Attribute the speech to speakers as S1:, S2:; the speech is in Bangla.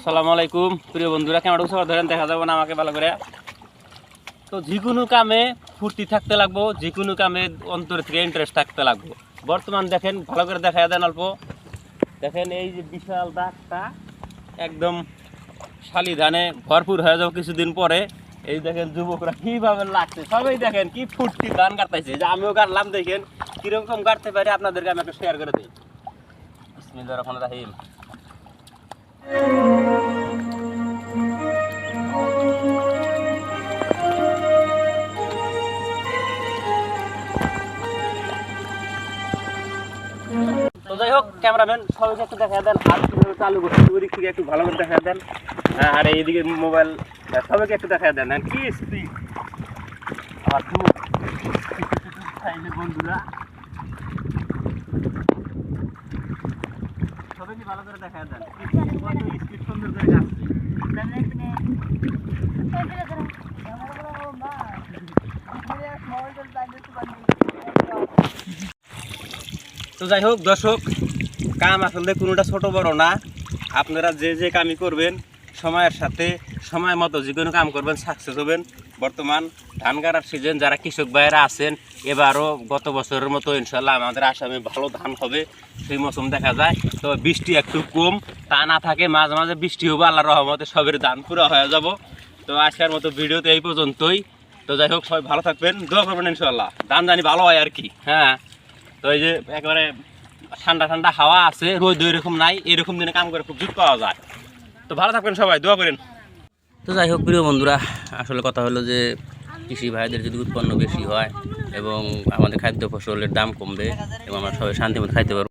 S1: আসসালামু আলাইকুম প্রিয় বন্ধুরা, কেমন আছো? ধরেন দেখা যাবে না আমাকে ভালো করে। তো যে কোনো কামে ফুর্তি থাকতে লাগবো, যে কোনো কামে অন্তর থেকে ইন্টারেস্ট থাকতে লাগবো। বর্তমান দেখেন, ভালো করে দেখা দেন অল্প দেখেন, এই যে বিশাল দাগটা একদম শালি ধানে ভরপুর হয়ে যাবে কিছুদিন পরে। এই দেখেন যুবকরা কীভাবে লাগছে, সবাই দেখেন কি ফুর্তি ধান কাটতেছে, যে আমিও কাটলাম। দেখেন কীরকম কাটতে পারি, আপনাদেরকে আমি একটা শেয়ার করে দিই। বিসমিল্লাহির রহমানির রহিম। তো যাই হোক, ক্যামেরাম্যান সবাইকে একটু দেখা দেন, হাত কীভাবে চালু করছি ওই দিক থেকে একটু ভালো করে দেখা দেন। আর এইদিকে মোবাইল সবাইকে একটু দেখা দেন। আর কি স্পিড আর বন্ধুরা, সবাইকে ভালো করে দেখা দেন কত স্পিড সুন্দর করে যাচ্ছে। তো যাই হোক দর্শক, কাম আসলে কোনোটা ছোট বড় না। আপনারা যে যে কামই করবেন সময়ের সাথে সময় মতো যে কোনো কাম করবেন, সাকসেস হবেন। বর্তমান ধান কাটার সিজন, যারা কৃষক ভাইয়েরা আছেন, এবারও গত বছরের মতো ইনশাল্লাহ আমাদের আসামে ভালো ধান হবে, সেই মৌসুম দেখা যায়। তো বৃষ্টি একটু কম, তা না থাকে মাঝে মাঝে বৃষ্টি হবে, আল্লাহর রহমতে সবের ধান পুরো হয়ে যাব। তো আজকের মতো ভিডিওতে এই পর্যন্তই। তো যাই হোক, সবাই ভালো থাকবেন, দোয়া করবেন ইনশাল্লাহ ধান জানি ভালো হয় আর কি। হ্যাঁ, তো এই যে একেবারে ঠান্ডা ঠান্ডা হাওয়া আছে, রোদ এরকম নাই, এরকম দিনে কাম করে খুব জুত পাওয়া যায়। তো ভালো থাকবেন সবাই, দোয়া করেন। তো যাই হোক প্রিয় বন্ধুরা, আসলে কথা হলো যে কৃষি ভাইদের যদি উৎপন্ন বেশি হয় এবং আমাদের খাদ্য ফসলের দাম কমবে এবং আমরা সবাই শান্তিমতো খাইতে পারবো।